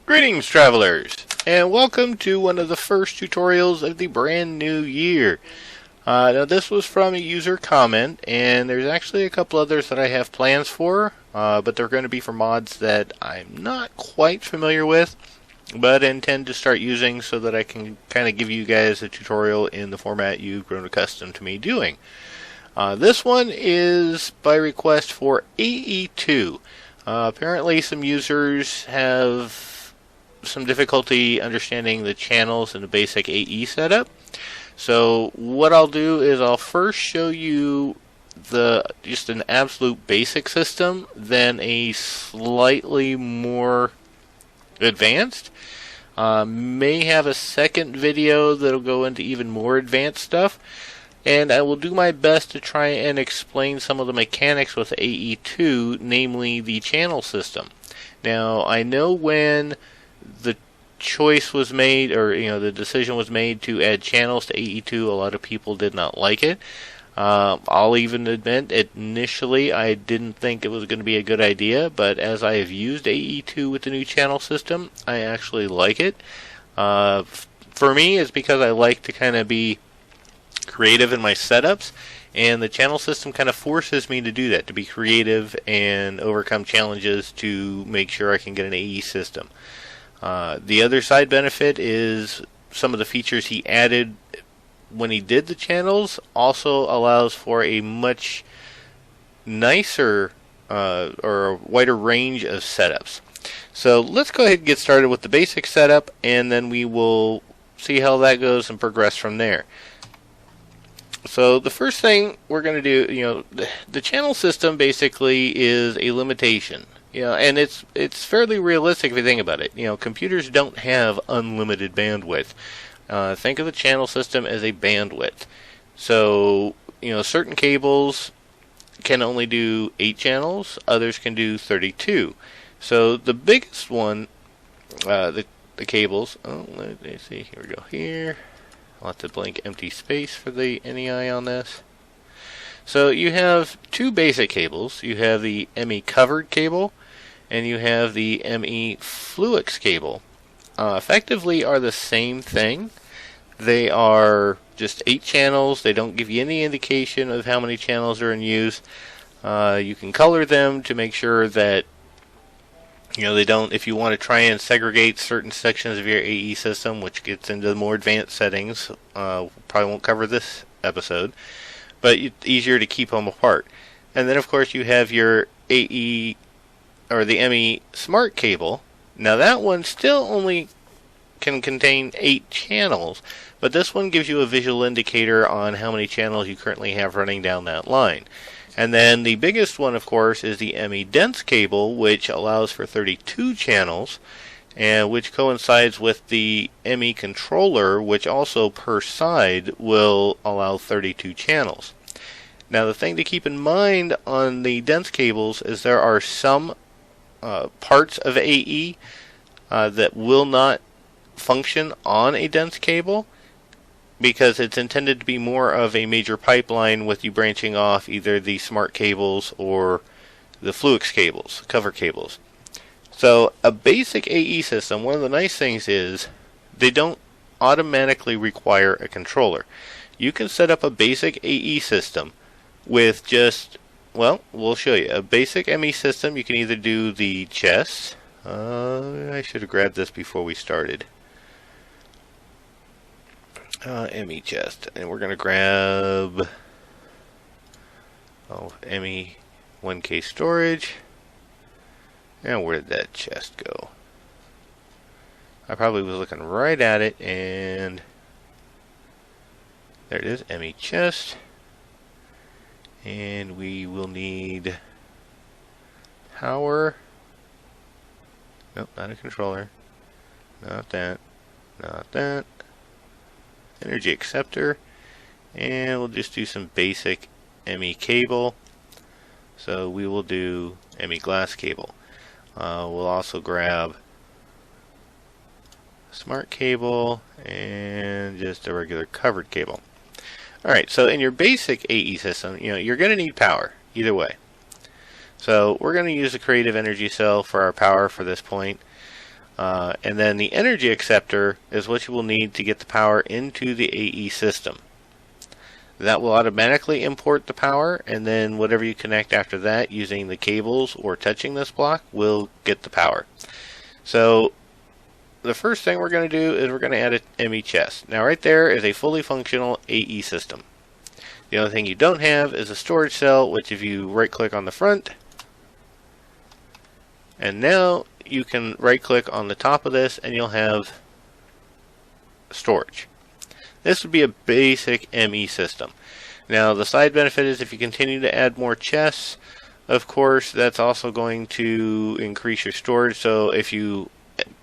Greetings, travelers, and welcome to one of the first tutorials of the brand new year. Now this was from a user comment, and there's actually a couple others that I have plans for, but they're going to be for mods that I'm not quite familiar with, but intend to start using so that I can kind of give you guys a tutorial in the format you've grown accustomed to me doing. This one is by request for AE2. Apparently some users have some difficulty understanding the channels in the basic AE setup. So what I'll do is I'll first show you just an absolute basic system, then a slightly more advanced. May have a second video that'll go into even more advanced stuff, and I will do my best to try and explain some of the mechanics with AE2, namely the channel system. Now, I know when the choice was made, or the decision was made to add channels to AE2, a lot of people did not like it. I'll even admit, initially I didn't think it was going to be a good idea, but as I have used AE2 with the new channel system, I actually like it. For me, it's because I like to kind of be creative in my setups, and the channel system kind of forces me to do that, to be creative and overcome challenges to make sure I can get an AE system. The other side benefit is some of the features he added when he did the channels also allows for a much nicer or a wider range of setups. So let's go ahead and get started with the basic setup, and then we will see how that goes and progress from there. So the first thing we're going to do, the channel system basically is a limitation. And it's fairly realistic if you think about it. Computers don't have unlimited bandwidth. Think of the channel system as a bandwidth. So, certain cables can only do 8 channels, others can do 32. So the biggest one, the cables, let me see, here we go here. I'll have to blank empty space for the NEI on this. So you have two basic cables. You have the ME covered cable, and you have the ME Fluix cable. Effectively are the same thing. They are just 8 channels. They don't give you any indication of how many channels are in use. You can color them to make sure that they don't, if you want to try and segregate certain sections of your AE system, which gets into the more advanced settings, probably won't cover this episode, but it's easier to keep them apart. And then of course you have your AE, or the ME Smart cable. Now that one still only can contain 8 channels, but this one gives you a visual indicator on how many channels you currently have running down that line. And then the biggest one, of course, is the ME Dense cable, which allows for 32 channels, and which coincides with the ME controller, which also per side will allow 32 channels. Now the thing to keep in mind on the dense cables is there are some parts of AE that will not function on a dense cable, because it's intended to be more of a major pipeline with you branching off either the smart cables or the Fluix cables, cover cables. So a basic AE system, one of the nice things is they don't automatically require a controller. You can set up a basic AE system with just, well, we'll show you. A basic ME system, you can either do the chest. I should have grabbed this before we started. ME chest, and we're going to grab ME 1K storage. And where did that chest go? I probably was looking right at it, and there it is, ME chest. And we will need power. Nope, not a controller. Not that. Not that. Energy acceptor, and we'll just do some basic ME cable. So we will do ME glass cable. We'll also grab smart cable and just a regular covered cable. Alright, so in your basic AE system, you're going to need power either way. So we're going to use a creative energy cell for our power for this point. And then the energy acceptor is what you will need to get the power into the AE system. That will automatically import the power, and then whatever you connect after that using the cables or touching this block will get the power. So the first thing we're going to do is we're going to add a ME chest. Now right there is a fully functional AE system. The only thing you don't have is a storage cell, which if you right click on the front, and now you can right click on the top of this and you'll have storage. This would be a basic ME system. Now the side benefit is if you continue to add more chests, of course that's also going to increase your storage. So if you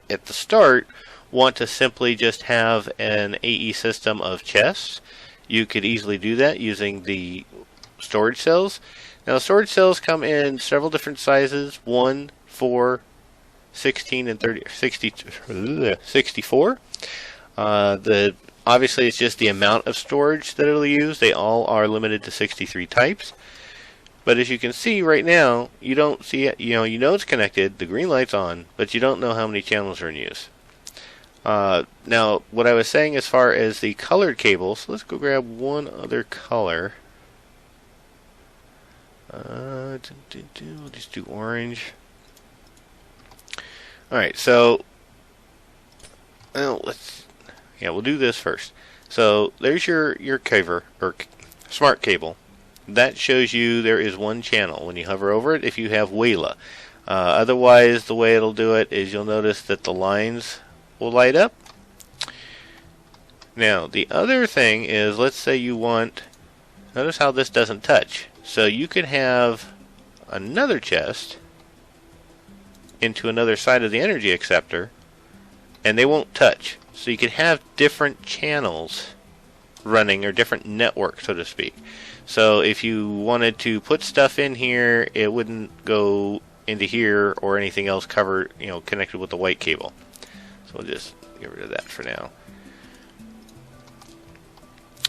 at the start want to simply just have an AE system of chests, you could easily do that using the storage cells. Now storage cells come in several different sizes, 1, 4, 16, and 64. Obviously it's just the amount of storage that it'll use. They all are limited to 63 types. But as you can see right now, you don't see it, you know it's connected, the green light's on, but you don't know how many channels are in use. Now, what I was saying as far as the colored cables, let's go grab one other color. We'll just do orange. Alright, so we'll do this first. So there's your caver or smart cable. That shows you there is one channel when you hover over it if you have Wayla. Otherwise, the way it'll do it is you'll notice that the lines will light up. Now, the other thing is, let's say you want, notice how this doesn't touch. So you could have another chest into another side of the energy acceptor and they won't touch. So you could have different channels running, or different networks, so to speak. So if you wanted to put stuff in here, it wouldn't go into here or anything else covered, connected with the white cable. So we'll just get rid of that for now.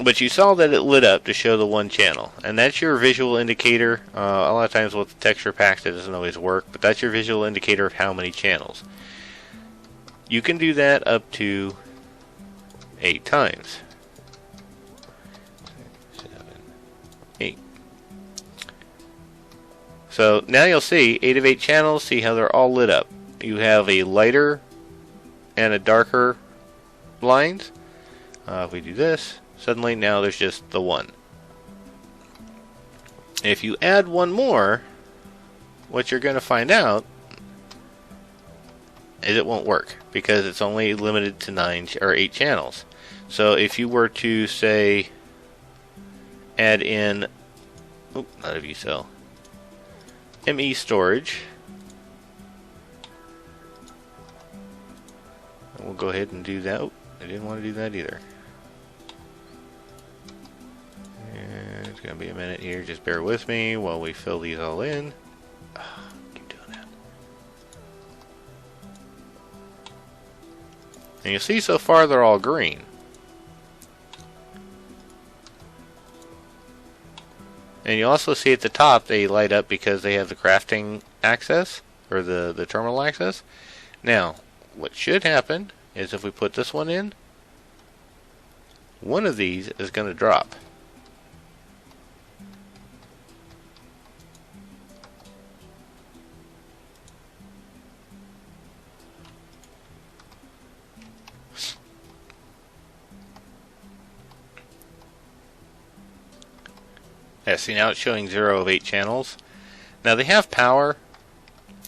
But you saw that it lit up to show the one channel, and that's your visual indicator. A lot of times with the texture packs it doesn't always work, but that's your visual indicator of how many channels. You can do that up to 8 times. 7, 8. So now you'll see 8 of 8 channels. See how they're all lit up. You have a lighter and a darker blind. If we do this, suddenly now there's just the one. If you add one more, what you're going to find out is it won't work because it's only limited to 9 or 8 channels. So if you were to say add in, not a view cell, ME storage, we'll go ahead and do that. I didn't want to do that either. And it's going to be a minute here. Just bear with me while we fill these all in. Keep doing that. And you see so far they're all green. And you also see at the top they light up because they have the crafting access, or the terminal access. Now, what should happen is if we put this one in, one of these is going to drop. Yeah, see now it's showing 0 of 8 channels. Now they have power,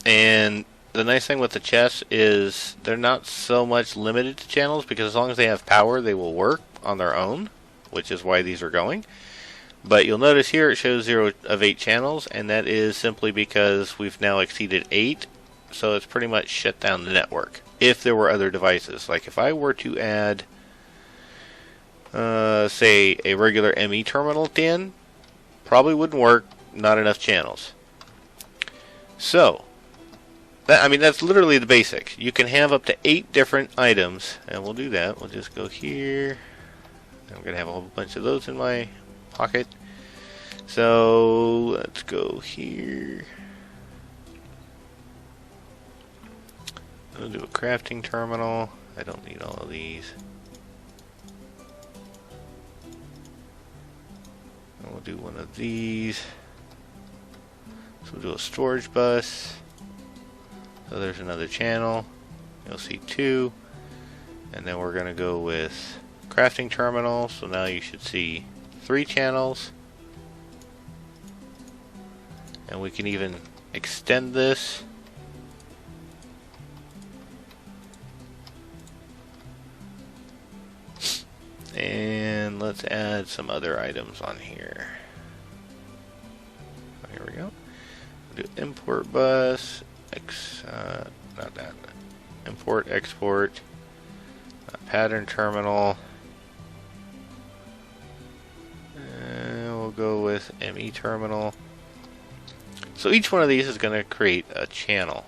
and the nice thing with the chests is they're not so much limited to channels, because as long as they have power they will work on their own, which is why these are going. But you'll notice here it shows 0 of 8 channels, and that is simply because we've now exceeded 8, so it's pretty much shut down the network. If there were other devices, like if I were to add say a regular ME terminal at the end, probably wouldn't work, not enough channels. So that's literally the basics. You can have up to 8 different items, and we'll do that. We'll just go here. I'm gonna have a whole bunch of those in my pocket. So let's go here. We'll do a crafting terminal. I don't need all of these. And we'll do one of these. So we'll do a storage bus. So there's another channel. You'll see 2. And then we're going to go with crafting terminal. So now you should see 3 channels. And we can even extend this. And let's add some other items on here. Here we go. We'll do import bus, not that. Import, export, pattern terminal. And we'll go with ME terminal. So each one of these is going to create a channel.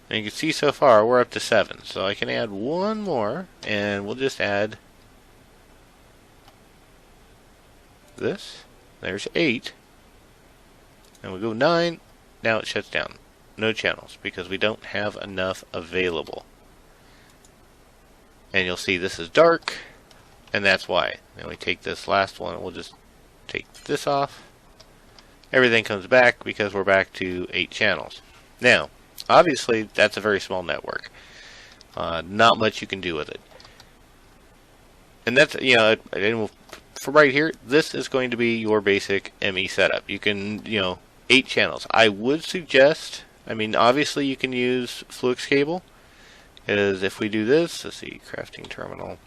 And you can see so far we're up to 7. So I can add one more, and we'll just add this. There's 8. And we go 9. Now it shuts down. No channels because we don't have enough available. And you'll see this is dark, and that's why. Then we take this last one, and we'll just take this off. Everything comes back because we're back to 8 channels. Now, obviously, that's a very small network. Not much you can do with it. And that's, you know, for right here, this is going to be your basic ME setup. You can, 8 channels. I would suggest, obviously you can use Fluix cable. Because if we do this, let's see, crafting terminal.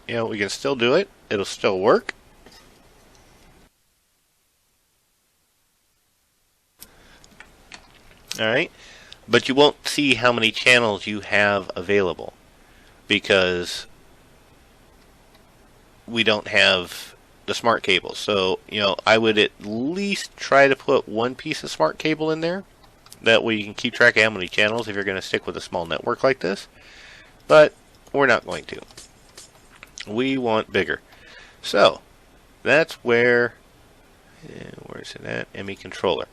We can still do it. It'll still work. Alright, but you won't see how many channels you have available because we don't have the smart cable. So, I would at least try to put one piece of smart cable in there. That way you can keep track of how many channels if you're going to stick with a small network like this. But we're not going to. We want bigger. So, that's where is it at? ME controller.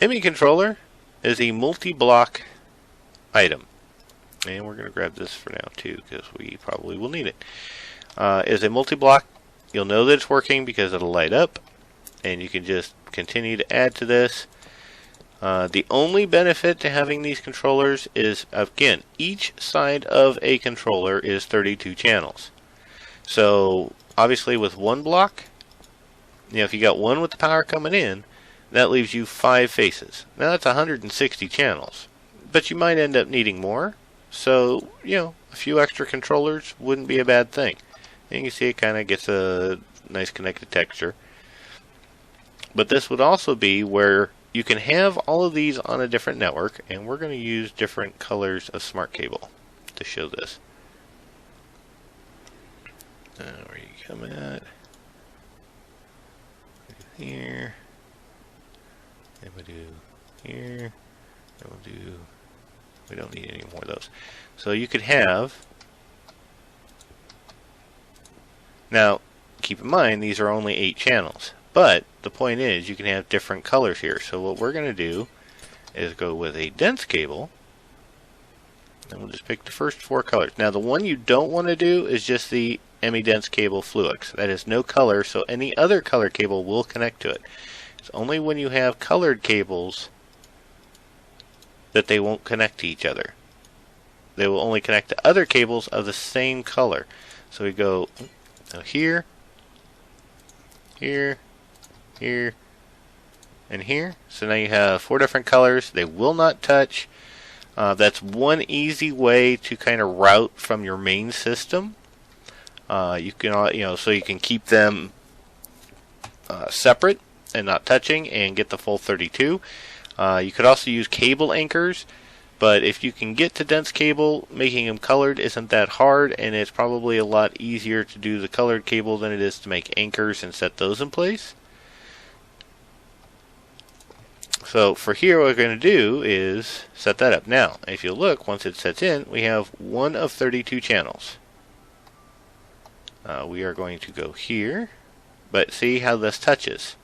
ME controller is a multi-block item. And we're going to grab this for now too because we probably will need it. Is a multi-block. You'll know that it's working because it'll light up. And you can just continue to add to this. The only benefit to having these controllers is, again, each side of a controller is 32 channels. So, obviously with one block, if you got one with the power coming in, that leaves you 5 faces. Now that's 160 channels. But you might end up needing more. So, a few extra controllers wouldn't be a bad thing. And you can see it kind of gets a nice connected texture. But this would also be where you can have all of these on a different network. And we're going to use different colors of smart cable to show this. Where you come at? Here. And we'll do here. And we'll do... We don't need any more of those. So you could have... Now, keep in mind, these are only 8 channels. But the point is, you can have different colors here. So what we're going to do is go with a dense cable. And we'll just pick the first 4 colors. Now, the one you don't want to do is just the ME dense cable Fluix. That is no color, so any other color cable will connect to it. It's only when you have colored cables that they won't connect to each other. They will only connect to other cables of the same color. So we go here, here, here, and here. So now you have 4 different colors. They will not touch. That's one easy way to kind of route from your main system. You can, so you can keep them separate and not touching and get the full 32. You could also use cable anchors, but if you can get to dense cable, making them colored isn't that hard, and it's probably a lot easier to do the colored cable than it is to make anchors and set those in place. So for here, what we're going to do is set that up. Now, if you look, once it sets in, we have 1 of 32 channels. We are going to go here, but see how this touches.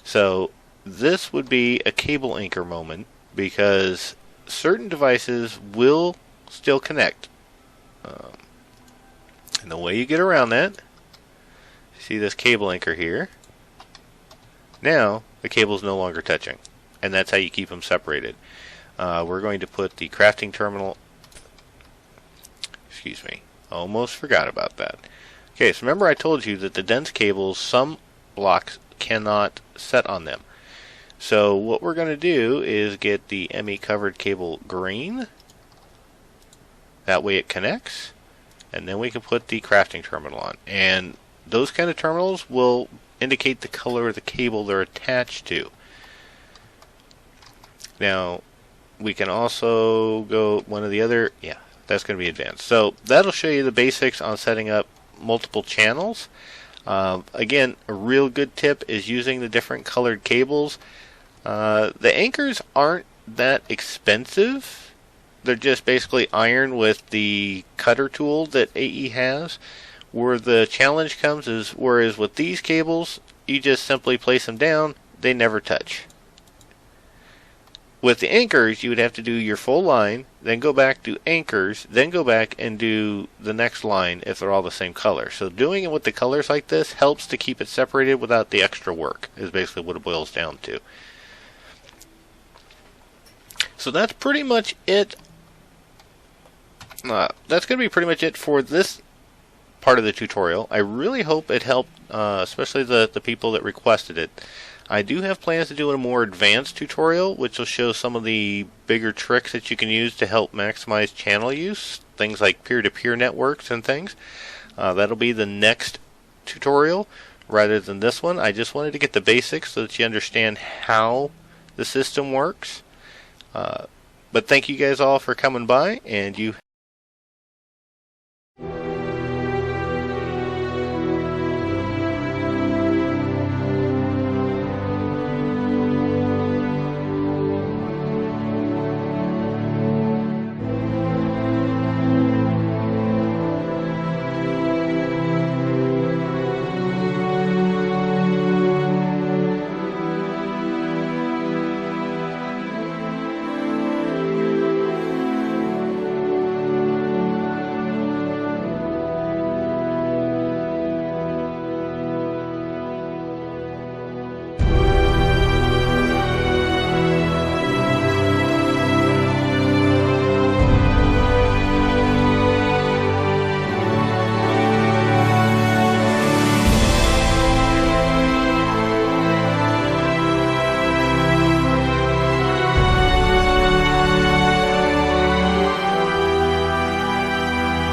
So this would be a cable anchor moment because certain devices will still connect. And the way you get around that, see this cable anchor here. Now the cable is no longer touching, and that's how you keep them separated. We're going to put the crafting terminal. Excuse me, almost forgot about that. Okay, so remember I told you that the dense cables, some blocks cannot set on them. So what we're going to do is get the ME covered cable green. That way it connects. And then we can put the crafting terminal on. And those kind of terminals will indicate the color of the cable they're attached to. Now, we can also go one of the other, yeah, that's going to be advanced. So that'll show you the basics on setting up multiple channels. Again, a real good tip is using the different colored cables. The anchors aren't that expensive. They're just basically iron with the cutter tool that AE has. Where the challenge comes is, whereas with these cables, you just simply place them down, they never touch. With the anchors, you would have to do your full line, then go back to anchors, then go back and do the next line if they're all the same color. So doing it with the colors like this helps to keep it separated without the extra work, is basically what it boils down to. So that's pretty much it. That's going to be pretty much it for this part of the tutorial. I really hope it helped, especially the people that requested it. I do have plans to do a more advanced tutorial, which will show some of the bigger tricks that you can use to help maximize channel use, things like peer-to-peer networks and things. That'll be the next tutorial rather than this one. I just wanted to get the basics so that you understand how the system works. But thank you guys all for coming by, and you